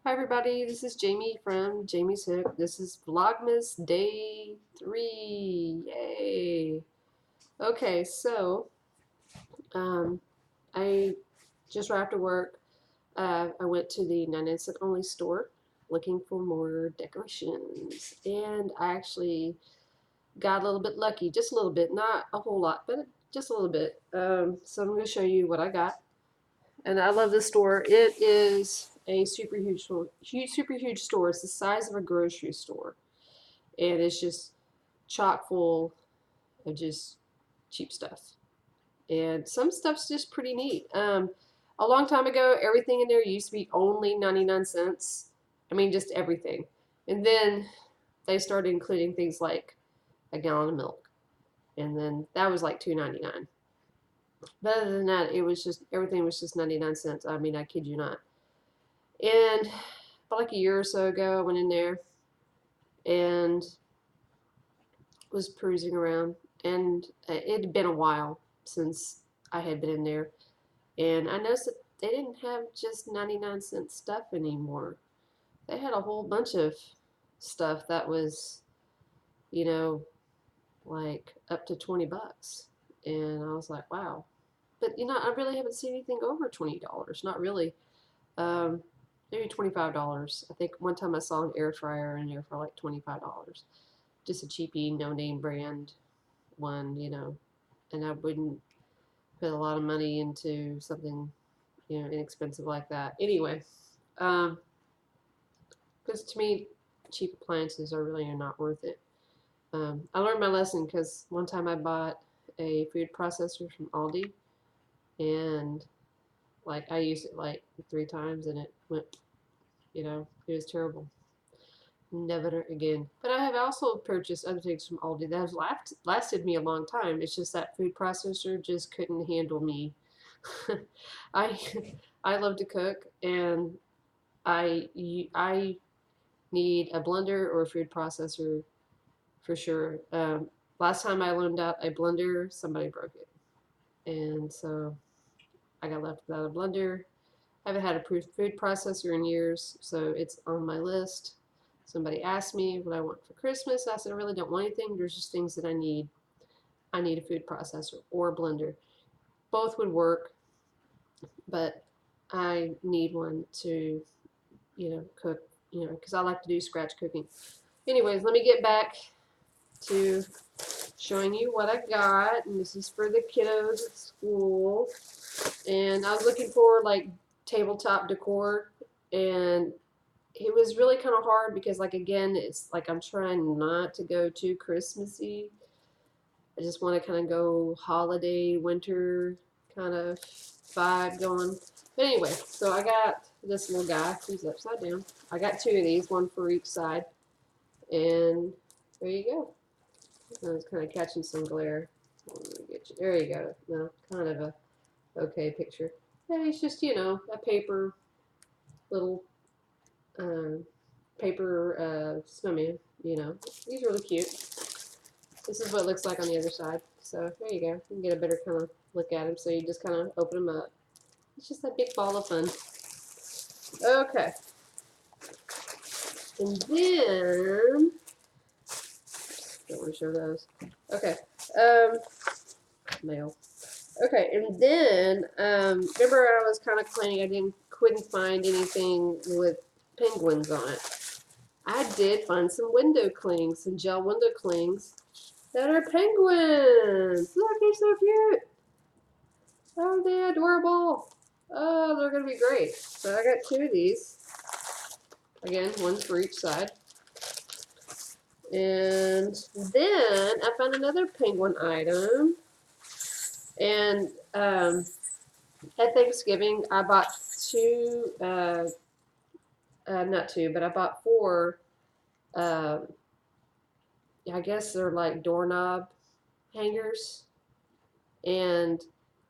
Hi everybody, this is Jamie from Jamie's Hook. This is Vlogmas Day 3. Yay! Okay, so um, I just right after work, I went to the 99 cent only store looking for more decorations, and I actually got a little bit lucky, just a little bit, not a whole lot, but just a little bit. So I'm going to show you what I got. And I love this store. It is a super huge store. It's the size of a grocery store, and it's just chock full of just cheap stuff. And some stuff's just pretty neat. A long time ago, everything in there used to be only 99 cents. I mean, just everything. And then they started including things like a gallon of milk, and then that was like 2.99. But other than that, it was just everything was just 99 cents. I mean, I kid you not. And about like a year or so ago, I went in there and was perusing around, and it had been a while since I had been in there, and I noticed that they didn't have just 99 cent stuff anymore. They had a whole bunch of stuff that was, you know, like up to 20 bucks. And I was like, wow. But I really haven't seen anything over $20. Not really. Um, Maybe $25. I think one time I saw an air fryer in there for like $25. Just a cheapy, no name brand one. And I wouldn't put a lot of money into something, inexpensive like that. Anyway, because to me, cheap appliances are really not worth it. I learned my lesson because one time I bought a food processor from Aldi, and like I used it like 3 times, and it went, it was terrible. Never again. But I have also purchased other things from Aldi that has lasted me a long time. It's just that food processor just couldn't handle me. I I love to cook, and I need a blender or a food processor for sure. Last time I loaned out a blender, somebody broke it, and so I got left without a blender. I haven't had a food processor in years, so it's on my list. Somebody asked me what I want for Christmas. I said I really don't want anything. There's just things that I need. I need a food processor or a blender. Both would work, but I need one to, cook, because I like to do scratch cooking. Anyways, let me get back to showing you what I got. And this is for the kiddos at school. And I was looking for like tabletop decor, and it was really kind of hard because, like, again, it's like I'm trying not to go too Christmassy. I just want to kind of go holiday, winter kind of vibe going. But anyway, so I got this little guy. He's upside down. I got two of these, one for each side. And there you go. I was kind of catching some glare. Let me get you. There you go. No, kind of a okay picture. And it's just, a paper little um, paper snowman. These are really cute. This is what it looks like on the other side. So there you go. You can get a better kind of look at them. So you just kind of open them up. It's just a big ball of fun. Okay. And then, don't want to show those. Okay. Mail. Okay, and then remember I was kind of complaining I couldn't find anything with penguins on it. I did find some window clings, some gel window clings that are penguins. Look, they're so cute. Oh, they're adorable. Oh, they're gonna be great. So I got two of these. Again, one for each side. And then I found another penguin item. And at Thanksgiving, I bought two, not two, but I bought four. Uh, I guess they're like doorknob hangers, and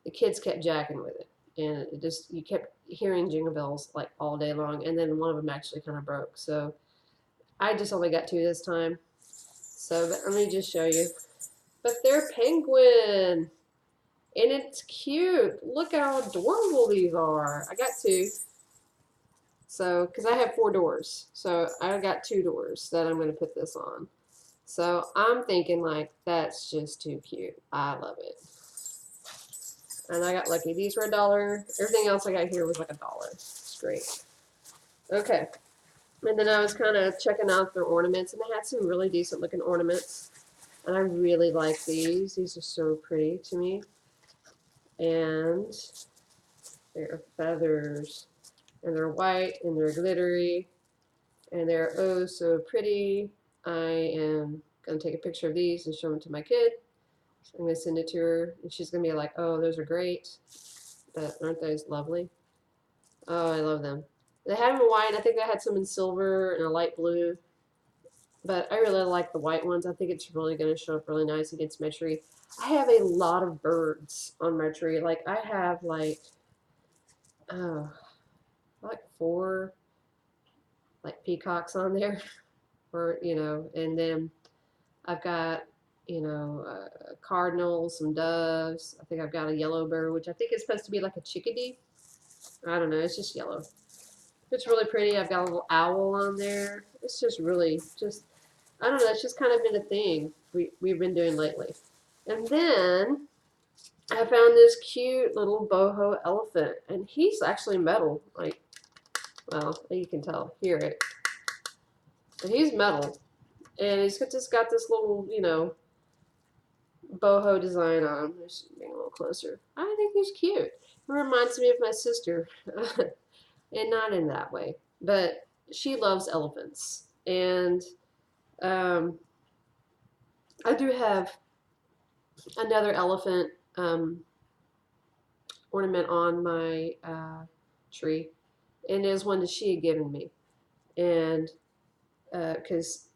the kids kept jacking with it, and you kept hearing jingle bells like all day long, and then one of them actually kind of broke. So I just only got two this time. So but let me just show you. But they're penguin, and it's cute. Look how adorable these are. I got two. So, because I have 4 doors, so I got 2 doors that I'm going to put this on. So I'm thinking like that's just too cute. I love it. And I got lucky. These were $1. Everything else I got here was like $1. It's great. Okay. And then I was kind of checking out their ornaments, and they had some really decent looking ornaments. And I really like these. These are so pretty to me. And they're feathers. And they're white and they're glittery. And they're oh so pretty. I am going to take a picture of these and show them to my kid. So I'm going to send it to her, and she's going to be like, oh, those are great. But aren't those lovely? Oh, I love them. They had them in white. I think they had some in silver and a light blue. But I really like the white ones. I think it's really going to show up really nice against my tree. I have a lot of birds on my tree. Like, I have, like, oh, like 4, like, peacocks on there. Or, and then I've got, cardinals, some doves. I think I've got a yellow bird, which I think is supposed to be like a chickadee. I don't know. It's just yellow. It's really pretty. I've got a little owl on there. It's just really I don't know. It's just kind of been a thing we've been doing lately. And then I found this cute little boho elephant, and he's actually metal. Like, well, you can tell, hear it. And he's metal, and he's just got this little, boho design on him. Just being a little closer. I think he's cute. It reminds me of my sister, and not in that way, but she loves elephants, and um, I do have another elephant ornament on my tree, and it was one that she had given me, and because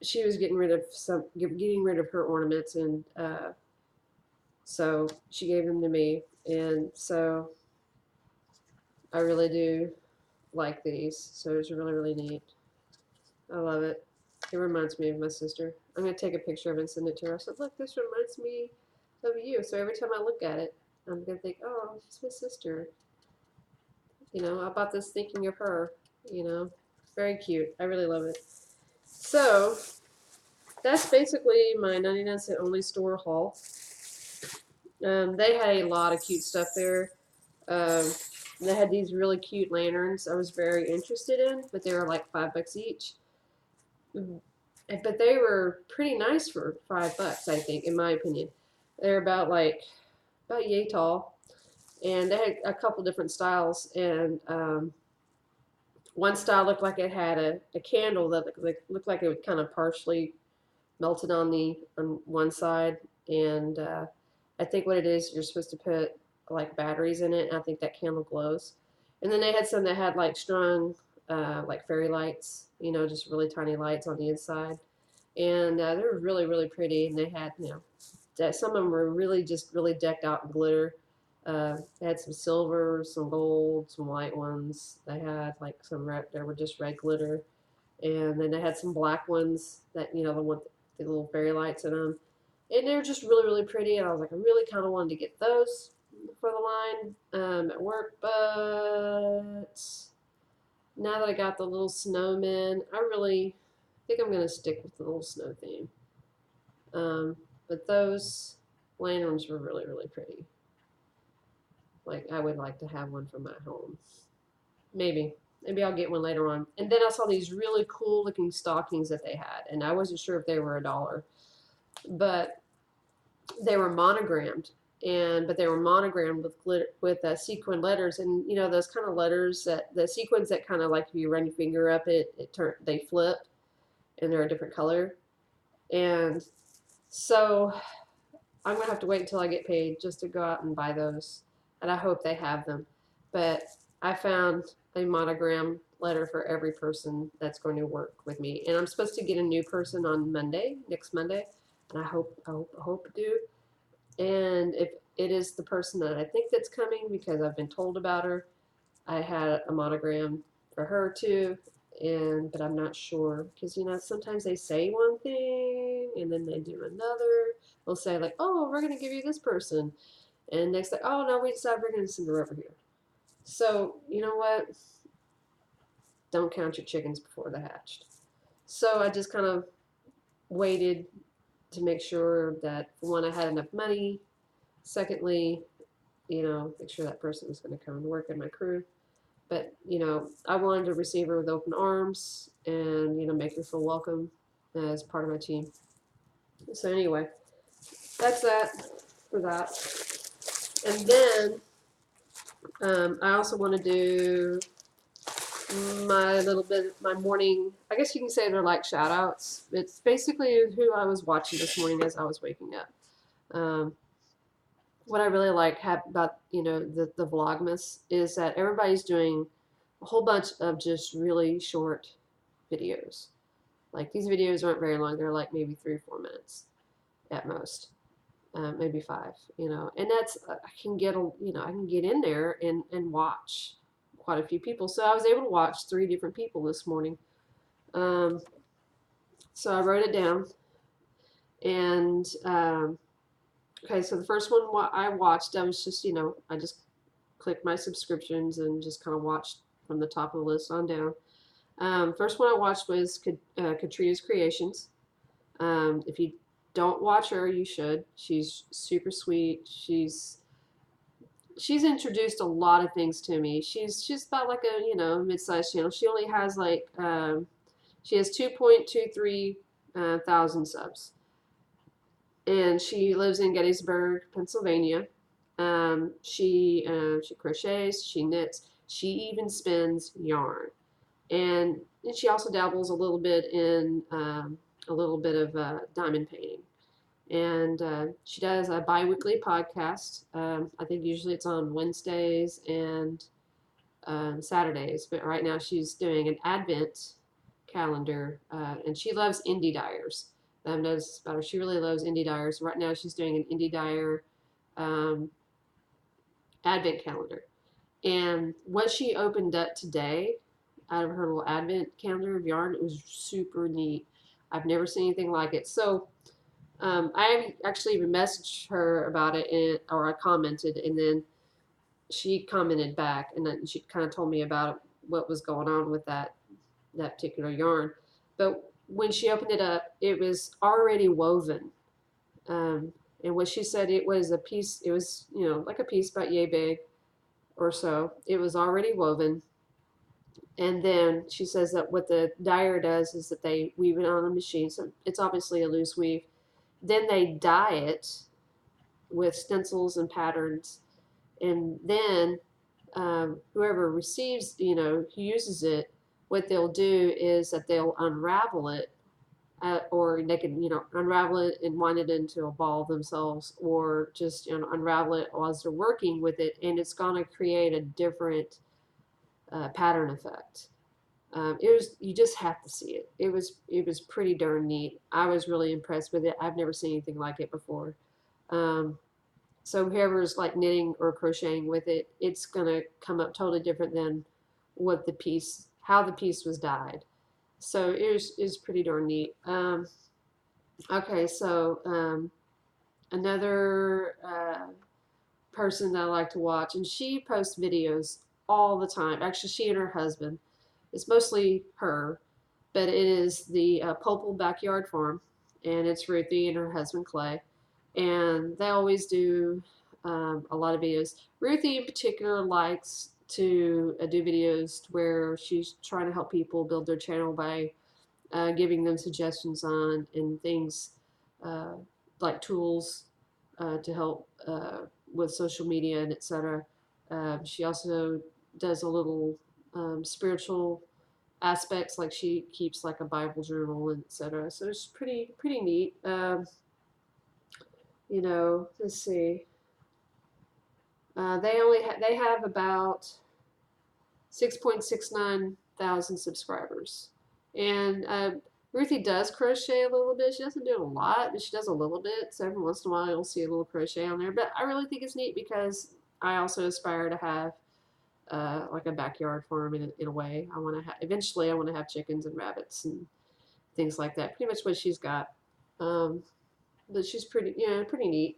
she was getting rid of her ornaments, and so she gave them to me, and so I really do like these. So it's really really neat. I love it. It reminds me of my sister. I'm gonna take a picture of it and send it to her. I said, look, this reminds me of you. So every time I look at it, I'm gonna think, oh, it's my sister. I bought this thinking of her. Very cute. I really love it. So that's basically my 99-cent only store haul. They had a lot of cute stuff there. Um, they had these really cute lanterns I was very interested in, but they were like $5 each. But they were pretty nice for $5, I think, in my opinion. They're about yay tall, and they had a couple different styles. And one style looked like it had a candle that looked like it would kind of partially melted on one side, and I think what it is, you're supposed to put like batteries in it, and I think that candle glows. And then they had some that had like strung like fairy lights, just really tiny lights on the inside, and they were really really pretty. And they had some of them were really just really decked out in glitter. They had some silver, some gold, some white ones. They had like some red, they were just red glitter, and then they had some black ones that the one the little fairy lights in them, and they were just really really pretty. And I was like, I really kind of wanted to get those for the line at work, but now that I got the little snowman, I really think I'm gonna stick with the little snow theme. But those lanterns were really really pretty. Like, I would like to have one for my home. Maybe. Maybe I'll get one later on. And then I saw these really cool looking stockings that they had, and I wasn't sure if they were $1, but they were monogrammed, but they were monogrammed with glitter, with sequin letters, and those kind of letters that the sequins that kind of like if you run your finger up they flip, and they're a different color, and so I'm gonna have to wait until I get paid just to go out and buy those, and I hope they have them. But I found a monogram letter for every person that's going to work with me, and I'm supposed to get a new person on next Monday, and I hope to do. And if it is the person that I think that's coming, because I've been told about her, I had a monogram for her too, but I'm not sure because sometimes they say one thing and then they do another. They'll say like, "Oh, we're gonna give you this person," and next thing, "Oh no, we decided we're gonna send her over here." So you know what? don't count your chickens before they're hatched. So I just kind of waited to make sure that, one, I had enough money. Secondly, make sure that person was going to come and work in my crew. But, I wanted to receive her with open arms and, make her feel welcome as part of my team. So anyway, that's that for that. And then I also want to do my morning, I guess you can say they're like shout outs. It's basically who I was watching this morning as I was waking up. What I really like about, the Vlogmas is that everybody's doing a whole bunch of just really short videos. Like, these videos aren't very long. They're like maybe 3 or 4 minutes at most. Maybe 5, and that's, I can get in there and watch quite a few people. So I was able to watch 3 different people this morning. So I wrote it down, and okay, so the first one I watched, I was just, I just clicked my subscriptions and just kind of watched from the top of the list on down. First one I watched was Katrina's Creations. If you don't watch her, you should. She's super sweet. She's introduced a lot of things to me. She's about like a mid-sized channel. She only has like she has 2.23 thousand subs, and she lives in Gettysburg, Pennsylvania. She crochets, she knits, she even spins yarn, and she also dabbles a little bit in diamond painting. And she does a bi-weekly podcast. I think usually it's on Wednesdays and Saturdays, but right now she's doing an Advent calendar, and she loves indie dyers. I've noticed about her. She really loves indie dyers. Right now she's doing an indie dyer um, Advent calendar. And what she opened up today out of her little Advent calendar of yarn, it was super neat. I've never seen anything like it. So I actually even messaged her about it, or I commented, and then she commented back, and then she kind of told me about what was going on with that particular yarn. But when she opened it up, it was already woven. And what she said, it was a piece, it was, like a piece about yay big or so. It was already woven. And then she says that what the dyer does is that they weave it on a machine. So it's obviously a loose weave. Then they dye it with stencils and patterns. And then whoever receives, who uses it, what they'll do is that they'll unravel it, or they can, unravel it and wind it into a ball themselves, or just, unravel it as they're working with it, and it's going to create a different pattern effect. You just have to see it. It was pretty darn neat. I was really impressed with it. I've never seen anything like it before. So whoever's like knitting or crocheting with it, it's gonna come up totally different than how the piece was dyed. So it was pretty darn neat. Okay, so another person that I like to watch, and she posts videos all the time. Actually, she and her husband. It's mostly her, but it is the Popal Backyard Farm, and it's Ruthie and her husband Clay, and they always do a lot of videos. Ruthie in particular likes to do videos where she's trying to help people build their channel by giving them suggestions on and things uh, like tools to help with social media and etc. She also does a little spiritual aspects, like she keeps like a Bible journal and etc. So it's pretty neat. Let's see. They have about 6.69 thousand subscribers, and Ruthie does crochet a little bit. She doesn't do a lot, but she does a little bit. So every once in a while, you'll see a little crochet on there. But I really think it's neat because I also aspire to have like a backyard farm in a way. Eventually I want to have chickens and rabbits and things like that. Pretty much what she's got. But she's pretty neat.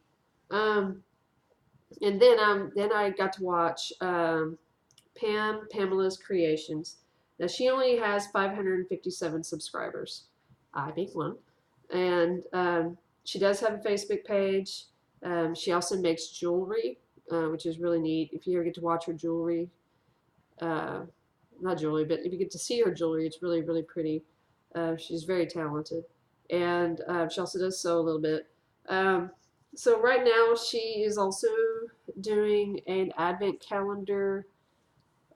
And then I got to watch Pamela's Creations. Now she only has 557 subscribers. I being one. And she does have a Facebook page. She also makes jewelry, which is really neat. If you ever get to watch her jewelry, uh, not jewelry, but if you get to see her jewelry, it's really, really pretty. She's very talented. And she also does sew a little bit. Um, so right now she is also doing an advent calendar,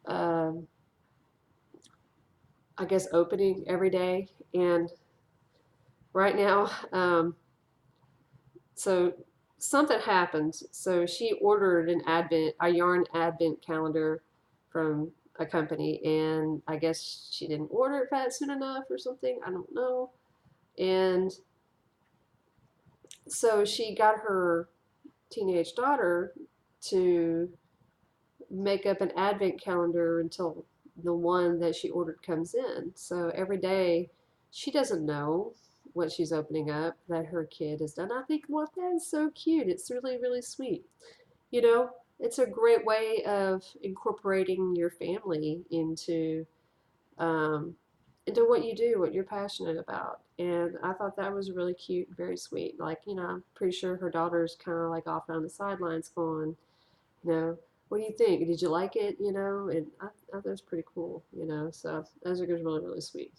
um, I guess, opening every day. And right now, so something happened. So she ordered a yarn advent calendar from a company, and I guess she didn't order it fast soon enough or something. I don't know. And so she got her teenage daughter to make up an advent calendar until the one that she ordered comes in. So every day she doesn't know what she's opening up that her kid has done. I think, well, that is so cute. It's really, really sweet. You know, it's a great way of incorporating your family um, into what you do, what you're passionate about. And I thought that was really cute, very sweet. Like, I'm pretty sure her daughter's kind of like off on the sidelines going, you know, what do you think? Did you like it? And I thought that was pretty cool, So those are really, really sweet.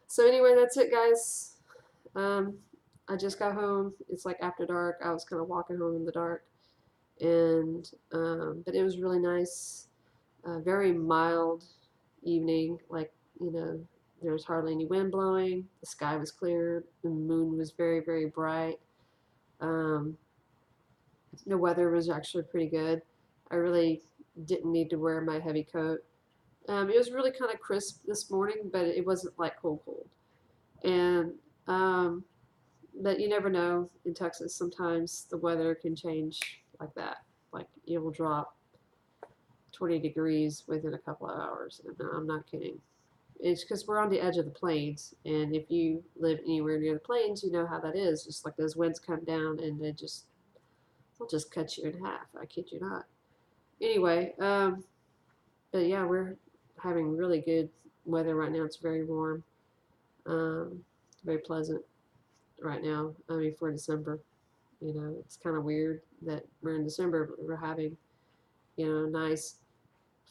So anyway, that's it, guys. Um, I just got home. It's like after dark. I was kind of walking home in the dark, and but it was really nice. Very mild evening. Like there was hardly any wind blowing. The sky was clear. The moon was very, very bright. Um, the weather was actually pretty good. I really didn't need to wear my heavy coat. It was really kind of crisp this morning, but it wasn't like cold, cold. And um, but you never know in Texas. Sometimes the weather can change like that. Like it will drop 20 degrees within a couple of hours. And I'm not kidding. It's because we're on the edge of the plains, and if you live anywhere near the plains, you know how that is. Just like those winds come down, and they'll just cut you in half. I kid you not. Anyway, but yeah, we're having really good weather right now. It's very warm, very pleasant right now. I mean, for December, it's kind of weird that we're in December, but we're having, nice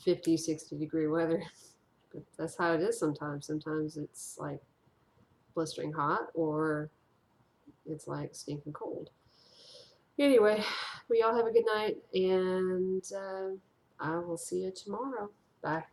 50, 60-degree weather. But that's how it is sometimes. Sometimes it's like blistering hot, or it's like stinking cold. Anyway, we all have a good night, and I will see you tomorrow. Bye.